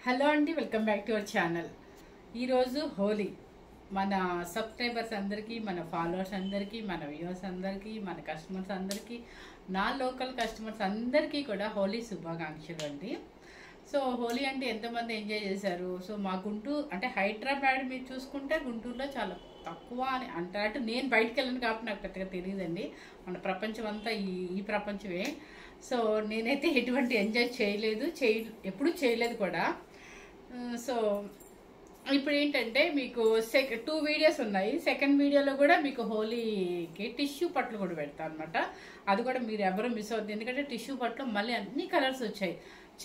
Hello అండి, welcome back to our channel. ఈరోజు హోలీ మన సబ్స్క్రైబర్స్ అందరికీ, మన ఫాలోవర్స్ అందరికీ, మన వ్యూవర్స్ అందరికీ, మన కస్టమర్స్ అందరికీ, నా లోకల్ కస్టమర్స్ అందరికీ కూడా హోలీ శుభాకాంక్షలు అండి. సో హోలీ అంటే ఎంతమంది ఎంజాయ్ చేశారు? సో మా గుంటూరు అంటే హైదరాబాద్ మీరు చూసుకుంటే గుంటూరులో చాలా తక్కువ అని అంటారు. నేను బయటకు వెళ్ళను కాబట్టి నాకు పెద్దగా తెలియదండి. మన ప్రపంచం అంతా ఈ ప్రపంచమే. సో నేనైతే ఎటువంటి ఎంజాయ్ చేయలేదు, ఎప్పుడూ చేయలేదు కూడా. సో ఇప్పుడు ఏంటంటే మీకు 2 వీడియోస్ ఉన్నాయి. సెకండ్ వీడియోలో కూడా మీకు హోలీకి టిష్యూ పట్లు కూడా పెడతాను అనమాట. అది కూడా మీరు ఎవరు మిస్ అవుతుంది, ఎందుకంటే టిష్యూ పట్లు మళ్ళీ అన్ని కలర్స్ వచ్చాయి.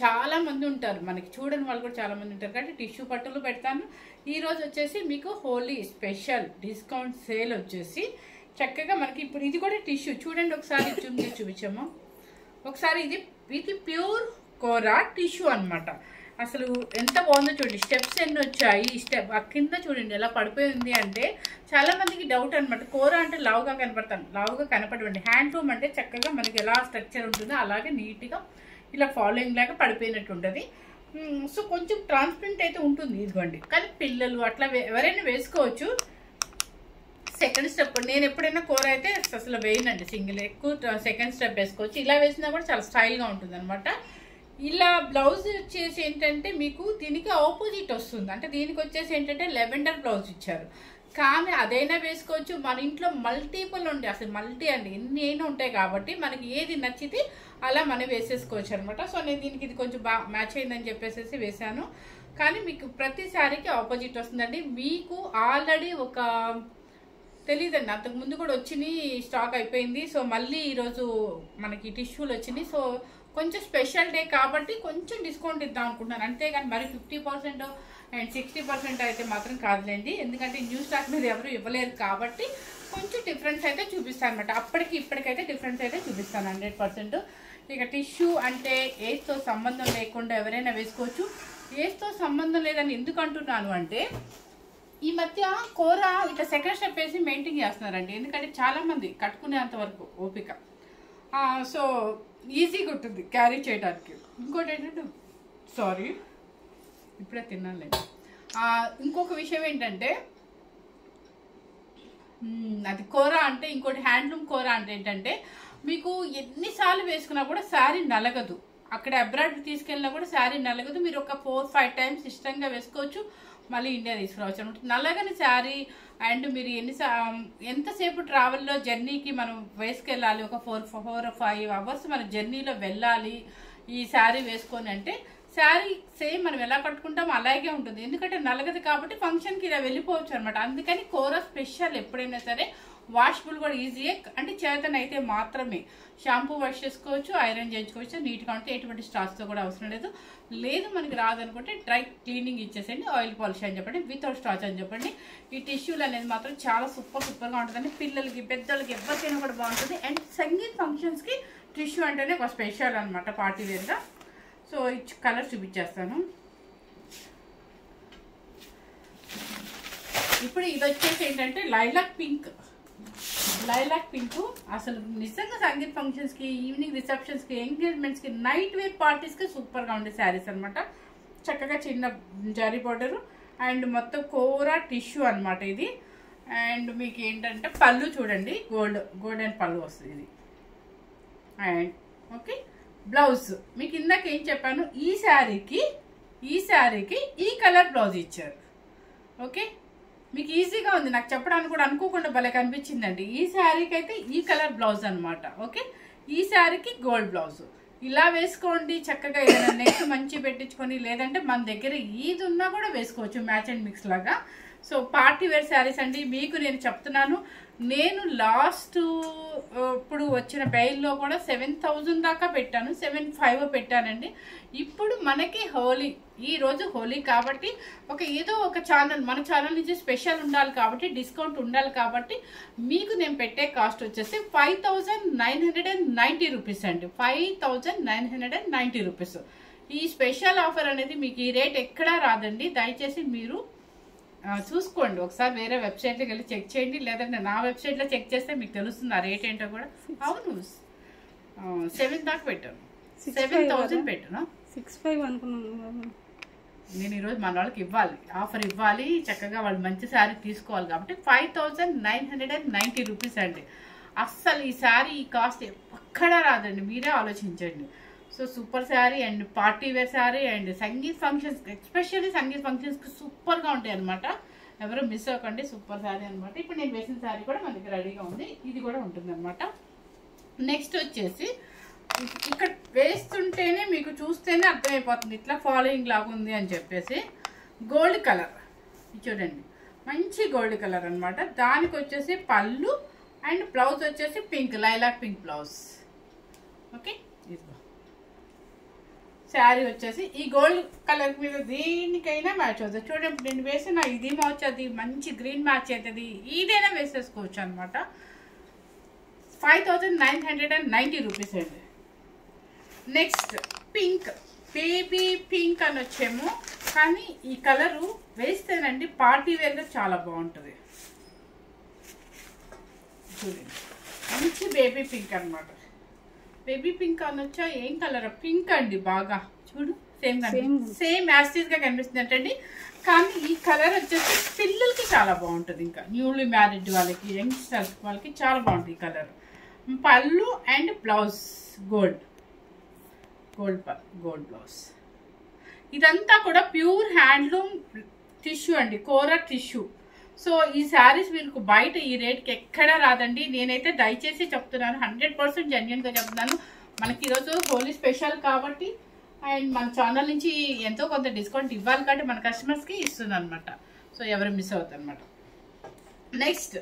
చాలా మంది ఉంటారు, మనకి చూడని వాళ్ళు కూడా చాలా మంది ఉంటారు కాబట్టి టిష్యూ పట్టులు పెడతాను. ఈరోజు వచ్చేసి మీకు హోలీ స్పెషల్ డిస్కౌంట్ సేల్ వచ్చేసి చక్కగా మనకి ఇప్పుడు ఇది కూడా టిష్యూ చూడండి, ఒకసారి చూపించాము. ఒకసారి ఇది ప్యూర్ కోరా టిష్యూ అనమాట. అసలు ఎంత బాగుందో చూడండి, స్టెప్స్ ఎన్ని వచ్చాయి. ఈ స్టెప్ ఆ కింద చూడండి ఎలా పడిపోయింది అంటే చాలా మందికి డౌట్ అనమాట. కూర అంటే లావుగా కనపడవండి. హ్యాండ్లూమ్ అంటే చక్కగా మనకి ఎలా స్ట్రక్చర్ ఉంటుందో అలాగే నీట్గా ఇలా ఫాలోయింగ్ లాగా పడిపోయినట్టు ఉంటుంది. సో కొంచెం ట్రాన్స్పరెంట్ అయితే ఉంటుంది ఇదిగోండి. కానీ పిల్లలు అట్లా ఎవరైనా వేసుకోవచ్చు. సెకండ్ స్టెప్ నేను ఎప్పుడైనా కూర అయితే అసలు వేయనండి, సింగిల్ ఎక్కువ సెకండ్ స్టెప్ వేసుకోవచ్చు. ఇలా వేసినా కూడా చాలా స్టైల్గా ఉంటుంది అనమాట. ఇలా బ్లౌజ్ వచ్చేసి ఏంటంటే మీకు దీనికి ఆపోజిట్ వస్తుంది. అంటే దీనికి వచ్చేసి ఏంటంటే లెవెండర్ బ్లౌజ్ ఇచ్చారు. కానీ అదైనా వేసుకోవచ్చు. మన ఇంట్లో మల్టిపుల్ ఉంటాయి, అసలు మల్టీ అండి ఎన్ని అయినా ఉంటాయి కాబట్టి మనకి ఏది నచ్చితే అలా మనం వేసేసుకోవచ్చు అనమాట. సో నేను దీనికి ఇది కొంచెం బాగా మ్యాచ్ అయిందని చెప్పేసి వేసాను. కానీ మీకు ప్రతి శారీకి ఆపోజిట్ వస్తుందండి. మీకు ఆల్రెడీ ఒక తెలీదండి, అంతకుముందు కూడా వచ్చినాయి, స్టాక్ అయిపోయింది. సో మళ్ళీ ఈరోజు మనకి టిష్యూలు వచ్చినాయి. సో కొంచెం స్పెషల్ డే కాబట్టి కొంచెం డిస్కౌంట్ ఇద్దాం అనుకుంటున్నాను, అంతేగాని మరి 50% అండ్ 60% అయితే మాత్రం కాదులేండి. ఎందుకంటే న్యూ స్టాక్ మీద ఎవరు ఇవ్వలేరు కాబట్టి కొంచెం డిఫరెన్స్ అయితే చూపిస్తాను అనమాట. ఇప్పటికైతే డిఫరెన్స్ అయితే చూపిస్తాను 100%. ఇక టిష్యూ అంటే ఏజ్తో సంబంధం లేకుండా ఎవరైనా వేసుకోవచ్చు. ఏజ్తో సంబంధం లేదని ఎందుకు అంటున్నాను అంటే ఈ మధ్య కూర ఇట్లా సెకండ్ స్టెప్ వేసి మెయింటైన్ చేస్తున్నారండి. ఎందుకంటే చాలా మంది కట్టుకునేంత వరకు ఓపిక. సో ఈజీగా ఉంటుంది క్యారీ చేయడానికి. ఇంకోటి ఏంటంటే సారీ ఇప్పుడే తిన్నానులేండి. ఇంకొక విషయం ఏంటంటే అది కూర అంటే ఇంకోటి హ్యాండ్లూమ్ కూర అంటే ఏంటంటే మీకు ఎన్నిసార్లు వేసుకున్నా కూడా శారీ నలగదు. అక్కడ అబ్రాడ్ తీసుకెళ్ళినా కూడా శారీ నలగదు. మీరు ఒక 4-5 టైమ్స్ ఇష్టంగా వేసుకోవచ్చు, మళ్ళీ ఇండియా తీసుకురావచ్చు అనమాట. నల్లగని శారీ అండ్ మీరు ఎంతసేపు ట్రావెల్లో జర్నీకి మనం వేసుకెళ్ళాలి, ఒక 4-5 అవర్స్ మన జర్నీలో వెళ్ళాలి ఈ శారీ వేసుకొని అంటే శారీ సేమ్ మనం ఎలా కట్టుకుంటామో అలాగే ఉంటుంది. ఎందుకంటే నలగదు కాబట్టి ఫంక్షన్కి ఇలా వెళ్ళిపోవచ్చు అనమాట. అందుకని కూర స్పెషల్ ఎప్పుడైనా సరే వాషబుల్ కూడా ఈజీయే, అంటే చేతనైతే మాత్రమే షాంపూ వాష్ చేసుకోవచ్చు, ఐరన్ చేయించుకోవచ్చు, నీట్గా ఉంటే ఎటువంటి స్టార్చ్తో కూడా అవసరం లేదు మనకి రాదనుకుంటే డ్రై క్లీనింగ్ ఇచ్చేసేయండి, ఆయిల్ పాలిష్ అని చెప్పండి, వితౌట్ స్టార్చ్ అని చెప్పండి. ఈ టిష్యూలు అనేది మాత్రం చాలా సూపర్గా ఉంటుందండి. పిల్లలకి పెద్దలకి ఎవరికైనా కూడా బాగుంటుంది. అండ్ సంగీత్ ఫంక్షన్స్కి టిష్యూ అంటేనే ఒక స్పెషల్ అనమాట, పార్టీ వేర్గా. సో ఈ కలర్ చూపించేస్తాను. ఇప్పుడు ఇది వచ్చేసి ఏంటంటే లైలాక్ పింక్ అసలు నిజంగా సంగీత్ ఫంక్షన్స్కి, ఈవినింగ్ రిసెప్షన్స్కి, ఎంగేజ్మెంట్స్కి, నైట్ వేర్ పార్టీస్కి సూపర్గా ఉండే శారీస్ అనమాట. చక్కగా చిన్న జరీ బోర్డరు అండ్ మొత్తం కోరా టిష్యూ అనమాట ఇది. అండ్ మీకు ఏంటంటే పళ్ళు చూడండి, గోల్డెన్ పళ్ళు వస్తుంది ఇది. అండ్ ఓకే బ్లౌజ్ మీకు ఇందాక ఏం చెప్పాను, ఈ శారీకి ఈ కలర్ బ్లౌజ్ ఇచ్చారు. ఓకే మీకు ఈజీగా ఉంది, నాకు చెప్పడానికి కూడా అనుకోకుండా భలే కనిపించిందండి. ఈ శారీకి అయితే ఈ కలర్ బ్లౌజ్ అనమాట. ఓకే ఈ శారీకి గోల్డ్ బ్లౌజ్. ఇలా వేసుకోండి చక్కగా, ఏదైనా నెక్ మంచి పెట్టించుకొని, లేదంటే మన దగ్గర ఈది ఉన్నా కూడా వేసుకోవచ్చు మ్యాచ్ అండ్ మిక్స్ లాగా. సో పార్టీ వేర్ శారీస్ అండి. మీకు నేను చెప్తున్నాను, నేను లాస్ట్ ఇప్పుడు వచ్చిన బెయిల్లో కూడా 7,000 దాకా పెట్టాను, 7,500 పెట్టానండి. ఇప్పుడు మనకి హోలీ, ఈరోజు హోలీ కాబట్టి ఏదో ఒక ఛానల్, మన ఛానల్ నుంచి స్పెషల్ ఉండాలి కాబట్టి, డిస్కౌంట్ ఉండాలి కాబట్టి మీకు నేను పెట్టే కాస్ట్ వచ్చేసి 5,990 రూపీస్ అండి. 5,990 రూపీస్. ఈ స్పెషల్ ఆఫర్ అనేది మీకు ఈ రేట్ ఎక్కడా రాదండి. దయచేసి మీరు చూసుకోండి, ఒకసారి వేరే వెబ్సైట్లోకి వెళ్ళి చెక్ చేయండి, లేదంటే నా వెబ్సైట్లో చెక్ చేస్తే మీకు తెలుస్తుంది ఆ రేట్ ఏంటో కూడా. అవును 7 దాకా పెట్టాను, 7,000 పెట్టాను. 6,500 అనుకున్నాను. నేను ఈరోజు మన వాళ్ళకి ఇవ్వాలి, ఆఫర్ ఇవ్వాలి, చక్కగా వాళ్ళు మంచి శారీ తీసుకోవాలి కాబట్టి 5990 రూపీస్ అండి. అస్సలు ఈ శారీ ఈ కాస్ట్ ఎక్కడా రాదండి, మీరే ఆలోచించండి. So super sari and party wear sari and sangeet functions, especially sangeet ఫంక్షన్స్కి సూపర్గా ఉంటాయి అనమాట. ఎవరు మిస్ అవ్వకండి, సూపర్ శారీ అనమాట. ఇప్పుడు నేను వేసిన శారీ కూడా మన దగ్గర రెడీగా ఉంది, ఇది కూడా ఉంటుంది అనమాట. నెక్స్ట్ వచ్చేసి ఇక్కడ వేస్తుంటేనే మీకు చూస్తేనే అర్థమైపోతుంది ఇట్లా ఫాలోయింగ్ లాగా ఉంది అని చెప్పేసి. గోల్డ్ కలర్ చూడండి, మంచి గోల్డ్ కలర్ అనమాట. దానికి వచ్చేసి పళ్ళు అండ్ బ్లౌజ్ వచ్చేసి pink, lilac pink blouse. Okay, ఇదిగో శారీ వచ్చేసి ఈ గోల్డ్ కలర్ మీద దేనికైనా మ్యాచ్ అవుతుంది. చూడండి నేను వేసిన ఇది మ్యాచ్, అది మంచి గ్రీన్ మ్యాచ్ అవుతుంది, ఏదైనా వేసేసుకోవచ్చు అనమాట. 5990 రూపీస్ అండి. నెక్స్ట్ పింక్, బేబీ పింక్ అని వచ్చేమో, కానీ ఈ కలరు వేస్తేనండి పార్టీ వేర్గా చాలా బాగుంటుంది. చూడండి మంచి బేబీ పింక్ అనమాట. బేబీ పింక్ అని వచ్చా ఏం కలర్, పింక్ అండి బాగా. చూడు సేమ్ యాస్టీస్గా కనిపిస్తుంది అంటండి, కానీ ఈ కలర్ వచ్చేసి పిల్లలకి చాలా బాగుంటుంది. ఇంకా న్యూలీ మ్యారీడ్ వాళ్ళకి, యంగ్స్టర్స్ వాళ్ళకి చాలా బాగుంటుంది ఈ కలర్. పళ్ళు అండ్ బ్లౌజ్ గోల్డ్ బ్లౌజ్. ఇదంతా కూడా ప్యూర్ హ్యాండ్లూమ్ టిష్యూ అండి, కోరా టిష్యూ. సో ఈ శారీస్ మీకు బయట ఈ రేట్కి ఎక్కడా రాదండి. నేనైతే దయచేసి చెప్తున్నాను, 100% జెన్యున్గా చెప్తున్నాను. మనకి ఈరోజు హోలీ స్పెషల్ కాబట్టి అండ్ మన ఛానల్ నుంచి ఎంతో కొంత డిస్కౌంట్ ఇవ్వాలి కాబట్టి మన కస్టమర్స్కి ఇస్తున్నాను అనమాట. సో ఎవరు మిస్ అవుతుంది అనమాట. నెక్స్ట్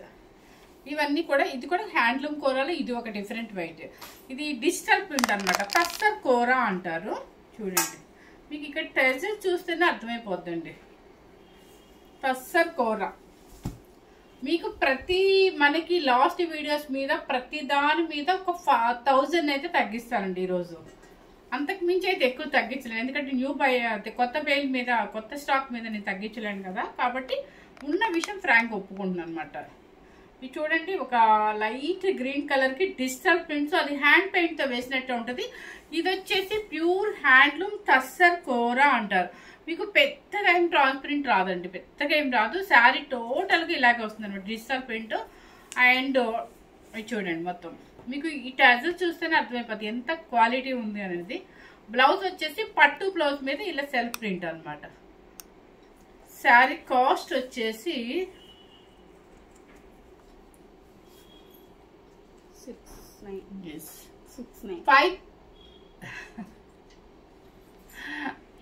ఇవన్నీ కూడా, ఇది కూడా హ్యాండ్లూమ్ కోరాలో, ఇది ఒక డిఫరెంట్ వైట్. ఇది డిజిటల్ ప్రింట్ అనమాట, టస్సర్ కోరా అంటారు. చూడండి మీకు ఇక్కడ ట్రెజర్ చూస్తేనే అర్థమైపోద్దండి. టస్సర్ కోరా మీకు మనకి లాస్ట్ వీడియోస్ మీద ప్రతి దాని మీద ఒక 1000 అయితే తగ్గిస్తానండి ఈరోజు. అంతకు మించి అయితే ఎక్కువ తగ్గించలేను, ఎందుకంటే కొత్త పేజ్ మీద, కొత్త స్టాక్ మీద నేను తగ్గించలేను కదా. కాబట్టి ఉన్న విషయం ఫ్రాంక్ ఒప్పుకుంటున్నాను అనమాట. ఇది చూడండి, ఒక లైట్ గ్రీన్ కలర్కి డిజిటల్ ప్రింట్స్, అది హ్యాండ్ పెయింట్తో వేసినట్టు ఉంటుంది. ఇది వచ్చేసి ప్యూర్ హ్యాండ్లూమ్ టస్సర్ కోరా అంటారు. మీకు పెద్దగా ఏం ట్రాన్స్పరెంట్ రాదండి, పెద్దగా ఏం రాదు. శారీ టోటల్గా ఇలాగే వస్తుంది అనమాట, డిజిటల్ ప్రింట్. అండ్ చూడండి మొత్తం మీకు ఈ టాజల్ చూస్తేనే అర్థమైపోతుంది ఎంత క్వాలిటీ ఉంది అనేది. బ్లౌజ్ వచ్చేసి పట్టు బ్లౌజ్ మీద ఇలా సెల్ఫ్ ప్రింట్ అనమాట. శారీ కాస్ట్ వచ్చేసి 5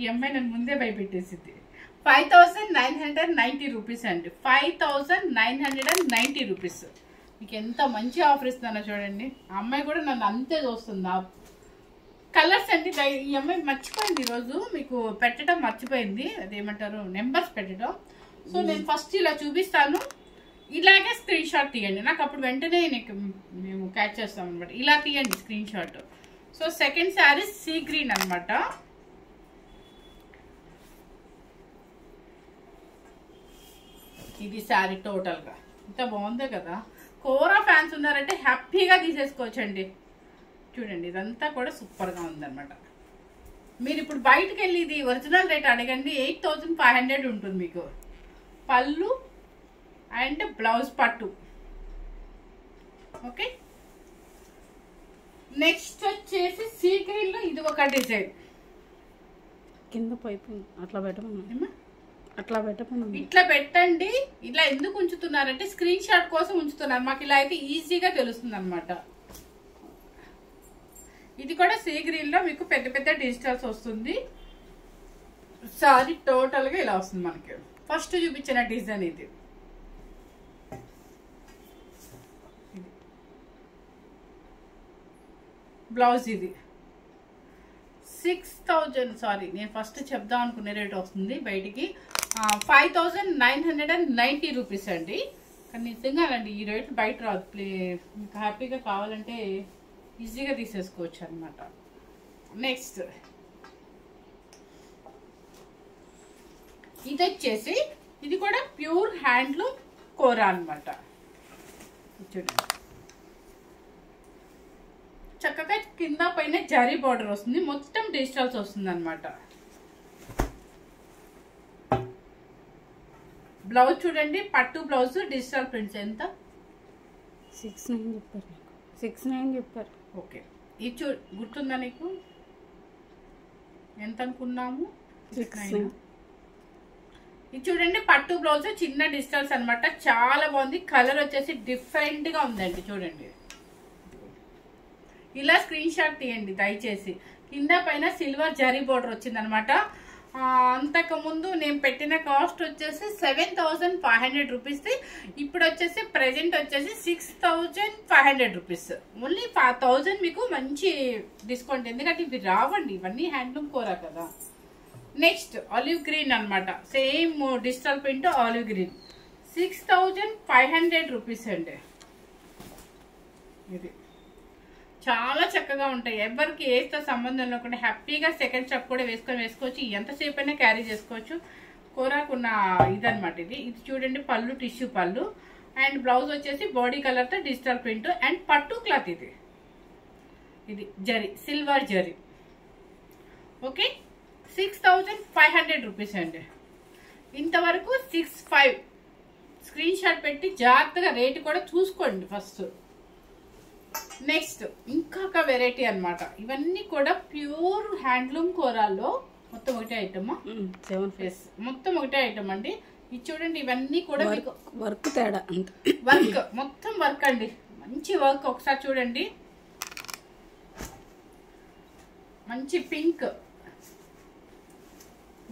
ఈ అమ్మాయి నన్ను ముందే భయపెట్టేసింది. 5990 రూపీస్ అండి, 5990 రూపీస్. మీకు ఎంత మంచి ఆఫర్ ఇస్తున్నానో చూడండి. ఆ అమ్మాయి కూడా నన్ను అంతే చూస్తుంది. ఆ కలర్స్ అండి, ఈ అమ్మాయి మర్చిపోయింది ఈరోజు మీకు పెట్టడం, మర్చిపోయింది అదేమంటారు నెంబర్స్ పెట్టడం. సో నేను ఫస్ట్ ఇలా చూపిస్తాను, ఇలాగే స్క్రీన్ షాట్ తీయండి. నాకు అప్పుడు వెంటనే మేము క్యాచ్ చేస్తాం అనమాట. ఇలా తీయండి screen shot. So second sari sea green అనమాట. ఇది శారీ టోటల్గా ఇంత బాగుంది కదా. కోరా ఫ్యాన్స్ ఉన్నారంటే హ్యాపీగా తీసేసుకోవచ్చండి. చూడండి ఇదంతా కూడా సూపర్గా ఉందన్నమాట. మీరు ఇప్పుడు బయటకు వెళ్ళి ఇది ఒరిజినల్ రేట్ అడగండి, 8500 ఉంటుంది మీకు. పళ్ళు అండ్ బ్లౌజ్ పట్టు. ఓకే, నెక్స్ట్ వచ్చేసి సీ గ్రీన్ లో ఇది ఒక డిజైన్. కింద పైపు అట్లా పెట్టమన్నా, ఇట్లా పెట్టండి. ఇలా ఎందుకు ఉంచుతున్నారంటే స్క్రీన్ షాట్ కోసం ఉంచుతున్నారు, మాకు ఇలా అయితే ఈజీగా తెలుస్తుంది అనమాట. ఇది కూడా సీ గ్రీన్ లో మీకు పెద్ద పెద్ద డిజిటల్స్ వస్తుంది. సారీ టోటల్ గా ఇలా వస్తుంది మనకి. ఫస్ట్ చూపించిన డిజైన్ ఇది. బ్లౌజ్ ఇది 6000, సారీ నేను ఫస్ట్ చెప్దాం అనుకునే రేట్ వస్తుంది బయటికి. 5990 రూపీస్ అండి. కానీ నిజంగా అండి ఈ రేట్ బయట రాదు. మీకు హ్యాపీగా కావాలంటే ఈజీగా తీసేసుకోవచ్చు అనమాట. నెక్స్ట్ ఇది వచ్చేసి ఇది కూడా ప్యూర్ హ్యాండ్లూమ్ కోరా అనమాట. చూడండి చక్కగా కింద పైన జరీ బార్డర్ వస్తుంది, మొత్తం డిజిటల్స్ వస్తుంది అనమాట. బ్లౌజ్ చూడండి, పట్టు బ్లౌజ్ డిజిటల్ ప్రింట్స్. ఎంత? 6,900 చెప్పారు. 6,900 చెప్పారు. ఓకే, ఇది గుర్తుందా నీకు? ఎంత అనుకున్నాము? 6,900. ఇది చూడండి, పట్టు బ్లౌజ్ చిన్న డిజిటల్స్ అనమాట. చాలా బాగుంది. కలర్ వచ్చేసి డిఫరెంట్ గా ఉందండి. చూడండి, ఇలా స్క్రీన్ షాట్ తీయండి దయచేసి. కింద పైన సిల్వర్ జరీ బోర్డర్ వచ్చింది అనమాట. అంతకు ముందు నేను పెట్టిన కాస్ట్ వచ్చేసి 7,500 రూపీస్. ఇప్పుడు వచ్చేసి ప్రెజెంట్ వచ్చేసి 6,500 రూపీస్. ఓన్లీ 5,000 మీకు మంచి డిస్కౌంట్. ఎందుకంటే ఇవి రావండి, ఇవన్నీ హ్యాండ్లూమ్ కోరా కదా. నెక్స్ట్ ఆలివ్ గ్రీన్ అనమాట. Same digital print olive green. 6,500 rupees అండి. ఇది చాలా చక్కగా ఉంటాయి. ఎవరికి ఏస్తో సంబంధం లేకుండా హ్యాపీగా సెకండ్ స్టెప్ కూడా వేసుకోవచ్చు. ఎంతసేపు అయినా క్యారీ చేసుకోవచ్చు. కోరాకున్న ఇదనమాట ఇది. ఇది చూడండి, పళ్ళు టిష్యూ పళ్ళు. అండ్ బ్లౌజ్ వచ్చేసి బాడీ కలర్తో డిజిటల్ ప్రింట్ అండ్ పట్టు క్లాత్. ఇది zari, silver zari. Okay, 6,500 rupees అండి. ఇంతవరకు 6,500. స్క్రీన్ షాట్ పెట్టి జాగ్రత్తగా రేటు కూడా చూసుకోండి ఫస్ట్. నెక్స్ట్ ఇంకొక వెరైటీ అనమాట. ఇవన్నీ కూడా ప్యూర్ హ్యాండ్లూమ్ కోరాల్లో. మొత్తం ఒకటే ఐటమ్, 7 ఫేస్ మొత్తం ఒకటే ఐటమ్ అండి. ఇది చూడండి, ఇవన్నీ కూడా వర్క్ తేడా. వర్క్ మొత్తం వర్క్ అండి, మంచి వర్క్. ఒకసారి చూడండి, మంచి పింక్.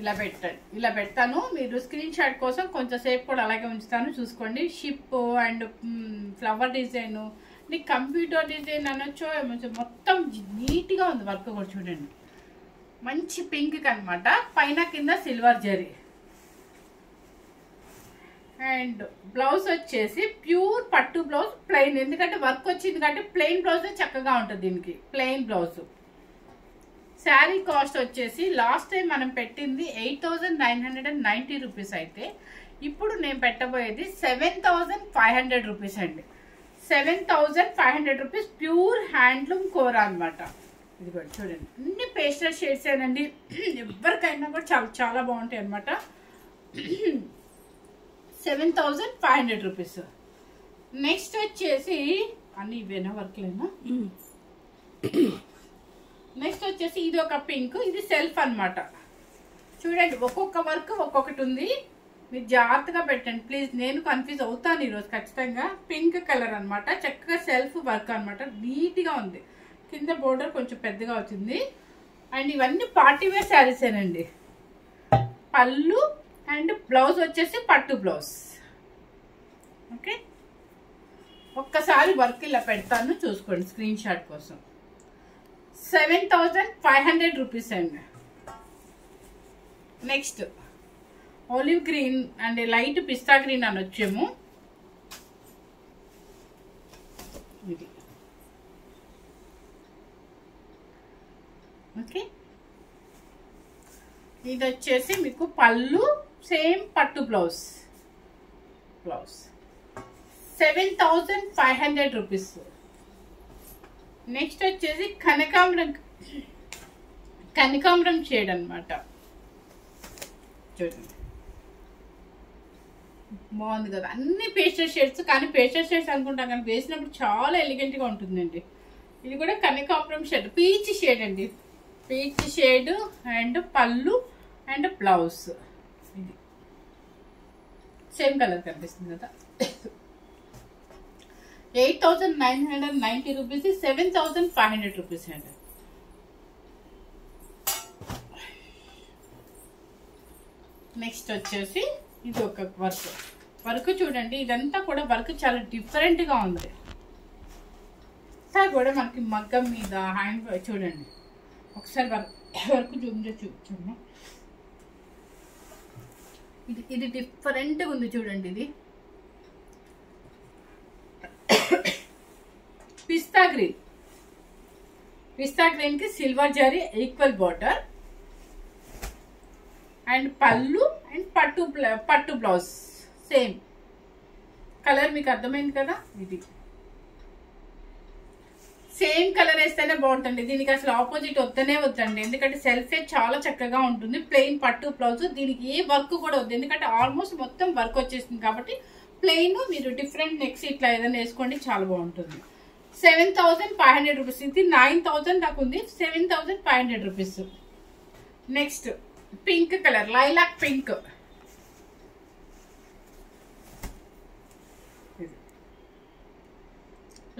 ఇలా పెట్టండి, ఇలా పెడతాను. మీరు స్క్రీన్ షాట్ కోసం కొంచెంసేపు కూడా అలాగే ఉంచుతాను, చూసుకోండి. షిప్ అండ్ ఫ్లవర్ డిజైన్, నీకు కంప్యూటర్ డిజైన్ అనొచ్చు. మొత్తం నీట్గా ఉంది వర్క్ కూడా. చూడండి, మంచి పింక్ అనమాట. పైన కింద సిల్వర్ జరీ. అండ్ బ్లౌజ్ వచ్చేసి ప్యూర్ పట్టు బ్లౌజ్, ప్లెయిన్. ఎందుకంటే వర్క్ వచ్చింది కాబట్టి ప్లెయిన్ బ్లౌజ్ చక్కగా ఉంటుంది దీనికి. Plain blouse. శారీ కాస్ట్ వచ్చేసి లాస్ట్ టైం మనం పెట్టింది 8,990 రూపీస్ అయితే ఇప్పుడు నేను పెట్టబోయేది 7,500 రూపీస్ అండి. 7,500 రూపీస్ ప్యూర్ హ్యాండ్లూమ్ కోరా అనమాట. ఇది కూడా చూడండి, అన్ని పేస్టల్ షేడ్స్ ఏనండి. ఎవరికైనా కూడా చాలా చాలా బాగుంటాయి అనమాట. 7,500 రూపీస్. నెక్స్ట్ వచ్చేసి అన్ని ఇవేనా వర్క్లేనా? నెక్స్ట్ వచ్చేసి ఇది ఒక పింక్. ఇది సెల్ఫ్ అనమాట. చూడండి, ఒక్కొక్క వర్క్ ఒక్కొక్కటి ఉంది. మీరు జాగ్రత్తగా పెట్టండి ప్లీజ్. నేను కన్ఫ్యూజ్ అవుతాను ఈరోజు ఖచ్చితంగా. పింక్ కలర్ అనమాట. చక్కగా సెల్ఫ్ వర్క్ అనమాట. నీట్గా ఉంది. కింద బోర్డర్ కొంచెం పెద్దగా వచ్చింది. అండ్ ఇవన్నీ పార్టీ వేర్ శారీసేనండి. పళ్ళు అండ్ బ్లౌజ్ వచ్చేసి పట్టు బ్లౌజ్. ఓకే, ఒక్కసారి వర్క్ ఇలా పెడతాను, చూసుకోండి స్క్రీన్ షాట్ కోసం. 7,500 రూపీస్ అండి. Next olive green and light pista green అని వచ్చేమో. ఇది ఓకే, ఇది వచ్చేసి మీకు పళ్ళు, సేమ్ పట్టు బ్లౌజ్. 7,500 రూపీస్. నెక్స్ట్ వచ్చేసి కనకాంబరం షేడ్ అనమాట. చూడండి, బాగుంది కదా. అన్ని పేస్టల్ షేడ్స్. కానీ పేస్టల్ షేడ్స్ అనుకుంటాం కానీ వేసినప్పుడు చాలా ఎలిగెంట్గా ఉంటుందండి. ఇది కూడా కనకాంబరం షేడ్, పీచ్ షేడ్ అండి. పీచ్ షేడ్ అండ్ పళ్ళు అండ్ బ్లౌజ్. ఇది సేమ్ కలర్ కనిపిస్తుంది కదా. 8,990 రూపీస్. 7,500 రూపీస్ అండి. నెక్స్ట్ వచ్చేసి ఇది ఒక వర్క్ చూడండి. ఇదంతా కూడా వర్క్ చాలా డిఫరెంట్గా ఉంది. కూడా మనకి మగ్గం మీద హ్యాండ్ చూడండి. ఒకసారి వర్క్ చూడండి. ఇది డిఫరెంట్గా ఉంది చూడండి. ఇది పిస్తా గ్రీన్ కి silver zari equal border and పళ్ళు అండ్ పట్టు బ్లౌజ్. సేమ్ కలర్ మీకు అర్థమైంది కదా. ఇది సేమ్ కలర్ వేస్తేనే బాగుంటుంది. దీనికి అసలు ఆపోజిట్ వద్దనే వద్దండి, ఎందుకంటే సెల్ఫే చాలా చక్కగా ఉంటుంది. ప్లెయిన్ పట్టు బ్లౌజ్, దీనికి ఏ వర్క్ కూడా వద్దు, ఎందుకంటే ఆల్మోస్ట్ మొత్తం వర్క్ వచ్చేసింది కాబట్టి ప్లెయిన్ మీరు డిఫరెంట్ నెక్స్ట్ ఇట్లా ఏదైనా వేసుకోండి, చాలా బాగుంటుంది. 7,500 రూపీస్. ఇది 9,000 దాకా ఉంది, 7,500 rupees. Next pink colour, lilac pink.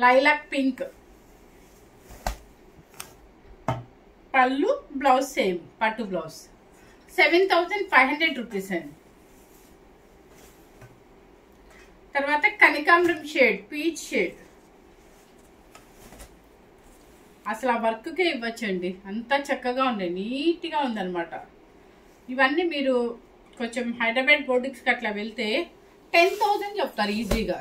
Lilac pink పళ్ళు, బ్లౌజ్ సేమ్ పట్టు బ్లౌజ్. 7,500 రూపీస్ అండి. తర్వాత కనకాంబరం షేడ్, పీచ్ షేడ్. అసలు ఆ వర్క్కే ఇవ్వచ్చండి, అంత చక్కగా ఉంది, నీట్గా ఉందన్నమాట. ఇవన్నీ మీరు కొంచెం హైదరాబాద్ బోర్డింగ్స్కి అట్లా వెళ్తే 10,000 చెప్తారు ఈజీగా.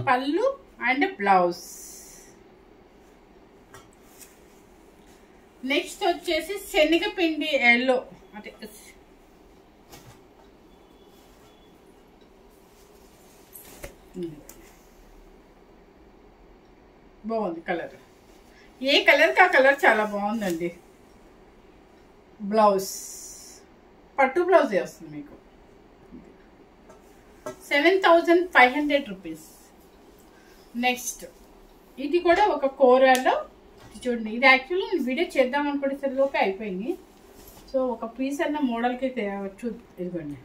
పళ్ళు అండ్ బ్లౌజ్. నెక్స్ట్ వచ్చేసి శనగపిండి ఎల్లో, అంటే బాగుంది కలర్. ఏ కలర్కి ఆ కలర్ చాలా బాగుందండి. బ్లౌజ్ పట్టు బ్లౌజ్ వస్తుంది మీకు. 7,500 రూపీస్. నెక్స్ట్ ఇది కూడా ఒక కోరాలో చూడండి. ఇది యాక్చువల్లీ నేను వీడియో చేద్దాం అనుకునేసరిలోపే అయిపోయింది. సో ఒక పీస్ అన్న మోడల్కి ఇదిగోండి,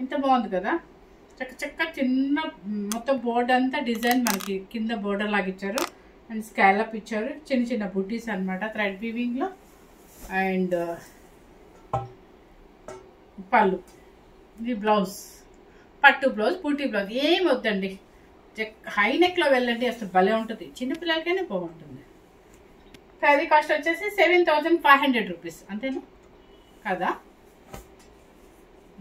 ఇంత బాగుంది కదా, చక్క చిన్న మొత్తం బోర్డర్ అంతా డిజైన్ మనకి కింద బోర్డర్ లాగా ఇచ్చారు అండ్ స్కాలప్ ఇచ్చారు, చిన్న చిన్న బుటీస్ అనమాట థ్రెడ్ వీవింగ్లో. అండ్ పళ్ళు, ఇది బ్లౌజ్ పట్టు బ్లౌజ్, బూటీ బ్లౌజ్. ఏం వద్దండి, హై నెక్లో వెళ్ళండి, అసలు భలే ఉంటుంది, చిన్నపిల్లలకైనా బాగుంటుంది. శారీ కాస్ట్ వచ్చేసి 7,500 రూపీస్, అంతేనా కదా?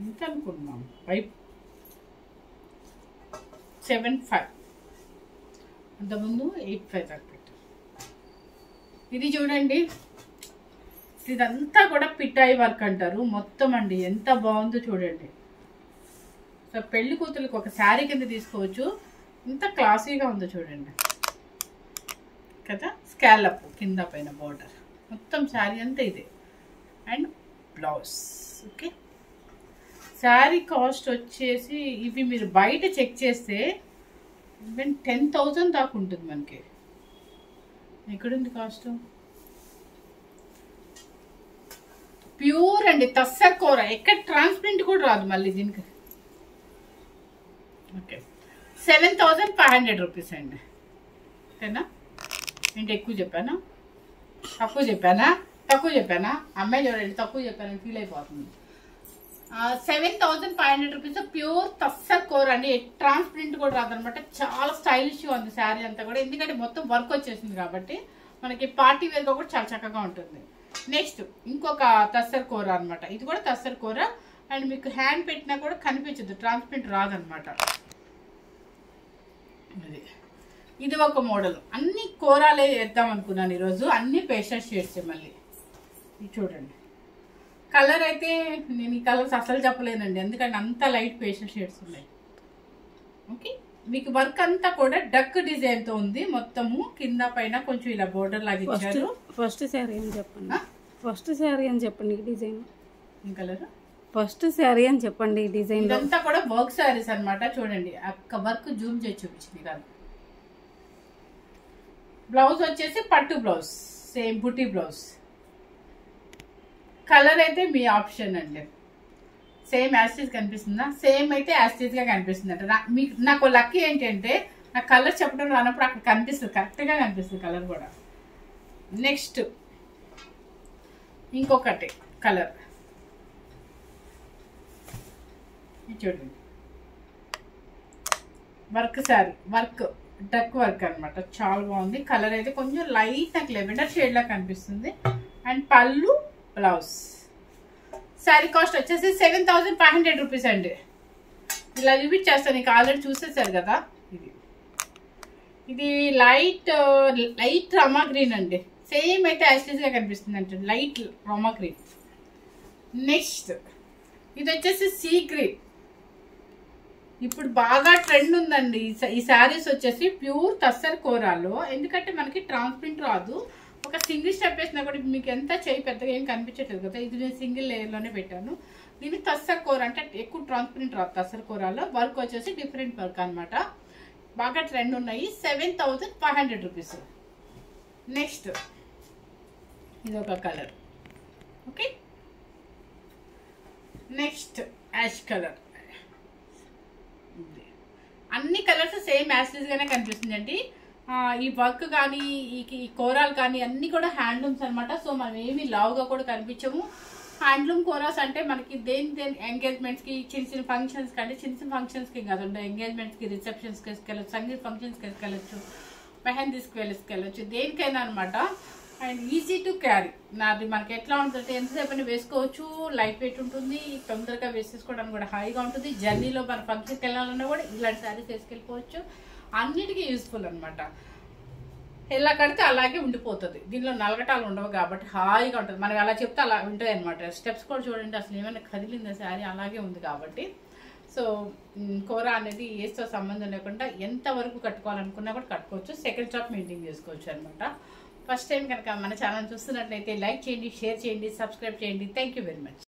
ఎంత అనుకున్నాం, 7,500, అంతకుముందు 8,500 దాకా పెట్టాం. ఇది చూడండి, ఇదంతా కూడా పిటాయి వర్క్ అంటారు మొత్తం అండి, ఎంత బాగుందో చూడండి. సో పెళ్లి కూతురికి ఒక శారీ కింద తీసుకోవచ్చు, ఇంత క్లాసీగా ఉందో చూడండి కదా. స్కాలప్ కింద పైన బోర్డర్, మొత్తం శారీ అంతా ఇదే. And blouse. Okay, sari cost వచ్చేసి ఇవి మీరు బయట చెక్ చేస్తే ఈవెన్ 10,000 దాకా ఉంటుంది మనకి. ఎక్కడుంది కాస్ట్? ప్యూర్ అండి, తస్సర్ కూర, ఎక్కడ ట్రాన్స్పరెంట్ కూడా రాదు మళ్ళీ దీనికి. ఓకే, 7,500 రూపీస్ అండి, ఓకేనా? ఏంటి ఎక్కువ చెప్పానా, తక్కువ చెప్పానా? అమ్మాయి చూడండి, తక్కువ చెప్పానని ఫీల్ అయిపోతుంది. 7,500 రూపీస్ ప్యూర్ తస్సర్ కోర్ అండి, ట్రాన్స్పరెంట్ కూడా రాదనమాట. చాలా స్టైలిష్గా ఉంది శారీ అంతా కూడా, ఎందుకంటే మొత్తం వర్క్ వచ్చేసింది కాబట్టి మనకి పార్టీ వేర్గా కూడా చాలా చక్కగా ఉంటుంది. నెక్స్ట్ ఇంకొక తస్సర్ కూర అనమాట, ఇది కూడా తస్సర్ కూర. అండ్ మీకు హ్యాండ్ పెట్టినా కూడా కనిపించదు, ట్రాన్స్పరెంట్ రాదనమాట. ఇది ఒక మోడల్. అన్ని కూరలే వేద్దాం అనుకున్నాను ఈరోజు, అన్ని పేస్టల్ షేడ్స్. మళ్ళీ ఇది చూడండి, కలర్ అయితే నేను ఈ కలర్స్ అసలు చెప్పలేనండి, ఎందుకంటే అంత లైట్ పేస్టల్ షేడ్స్ ఉన్నాయి. ఓకే, మీకు వర్క్ అంతా కూడా డక్ డిజైన్తో ఉంది మొత్తము, కింద పైన కొంచెం ఇలా బోర్డర్ లాగా ఇచ్చారు. ఫస్ట్ శారీ అని చెప్పండి, ఫస్ట్ శారీ అని చెప్పండి. ఈ డిజైన్ ఈ కలర్ ఫస్ట్ శారీ అని చెప్పండి. ఈ డిజైన్ ఇదంతా కూడా వర్క్ శారీస్ అనమాట. చూడండి అక్క వర్క్ జూమ్ చేసి చూపించింది కాదు. బ్లౌజ్ వచ్చేసి పట్టు బ్లౌజ్, సేమ్ బుటీ బ్లౌజ్. కలర్ అయితే మీ ఆప్షన్ అండి. సేమ్ యాస్టీజ్ కనిపిస్తుందా? సేమ్ అయితే యాస్టీజ్గా కనిపిస్తుంది అంట. నాకు లక్కీ ఏంటంటే నాకు కలర్ చెప్పడం రానప్పుడు అక్కడ కనిపిస్తుంది, కరెక్ట్గా కనిపిస్తుంది కలర్ కూడా. నెక్స్ట్ ఇంకొకటి కలర్ చూడండి, work sari, work duck work అనమాట, చాలా బాగుంది. కలర్ అయితే కొంచెం లైట్ నాకు లెవెండర్ షేడ్ లా కనిపిస్తుంది. అండ్ పళ్ళు, బ్లౌజ్. శారీ కాస్ట్ వచ్చేసి 7,500 రూపీస్ అండి. ఇలా చూపించేస్తాను, నీకు ఆల్రెడీ చూసేసారు కదా. ఇది లైట్ రామా గ్రీన్ అండి, సేమ్ అయితే యాస్టీజ్గా కనిపిస్తుంది అంటే, లైట్ రామా గ్రీన్. నెక్స్ట్ ఇది వచ్చేసి సీ గ్రీన్, ఇప్పుడు బాగా ట్రెండ్ ఉందండి ఈ శారీస్ వచ్చేసి ప్యూర్ తస్సర్ కోరాలో. ఎందుకంటే మనకి ట్రాన్స్ప్రింట్ రాదు. ఒక సింగిల్ స్టెప్ వేసినా కూడా మీకు ఎంత చేయి పెద్దగా ఏం కనిపించట్లేదు కదా. ఇది నేను సింగిల్ లేయర్లోనే పెట్టాను. దీన్ని తస్సర్ కోర అంటే ఎక్కువ ట్రాన్స్పరెంట్ రాదు. తస్సర్ కోరాలో వర్క్ వచ్చేసి డిఫరెంట్ వర్క్ అనమాట. బాగా ట్రెండ్ ఉన్నాయి. 7500 రూపీస్. నెక్స్ట్ ఇది ఒక colour. Okay, next ash colour. అన్ని కలర్స్ సేమ్ యాసిడ్స్ గానే కనిపిస్తుందండి. ఈ వర్క్ కానీ ఈ కోరాలు కానీ అన్ని కూడా హ్యాండ్లూమ్స్ అనమాట. సో మనం ఏమి లావుగా కూడా కనిపించము. హ్యాండ్లూమ్ కోరాస్ అంటే మనకి దేని ఎంగేజ్మెంట్స్కి చిన్న ఫంక్షన్స్కి, అంటే చిన్న ఫంక్షన్స్కి కాదండి, ఎంగేజ్మెంట్స్కి, రిసెప్షన్స్కి వేసుకెళ్ళచ్చు, సంగీత ఫంక్షన్స్కి వేసుకెళ్ళచ్చు, మెహందీస్కి వెళ్ళి దేనికైనా అనమాట. And easy to carry. నాది మనకి ఎట్లా ఉంటుంది, ఎంతసేపు అయినా వేసుకోవచ్చు. లైట్ వెయిట్ ఉంటుంది, తొందరగా వేసేసుకోవడానికి కూడా హాయిగా ఉంటుంది. జర్నీలో మన ఫంక్షన్కి వెళ్ళాలన్నా కూడా ఇలాంటి శారీస్ వేసుకెళ్ళిపోవచ్చు. అన్నిటికీ యూస్ఫుల్ అనమాట. ఎలా కడితే అలాగే ఉండిపోతుంది. దీనిలో నలగటాలు ఉండవు కాబట్టి హాయిగా ఉంటుంది. మనకి అలా చెప్తే అలా ఉంటాయి అనమాట. స్టెప్స్ కూడా చూడండి, అసలు ఏమైనా కదిలిందా శారీ, అలాగే ఉంది కాబట్టి. సో కూర అనేది ఏస్తో సంబంధం లేకుండా ఎంతవరకు కట్టుకోవాలనుకున్నా కూడా కట్టుకోవచ్చు. సెకండ్ స్టాక్ మెయింటైన్ చేసుకోవచ్చు అనమాట. ఫస్ట్ టైం కనుక మన ఛానల్ చూస్తున్నట్లయితే లైక్ చేయండి, షేర్ చేయండి, సబ్స్క్రైబ్ చేయండి. Thank you very much.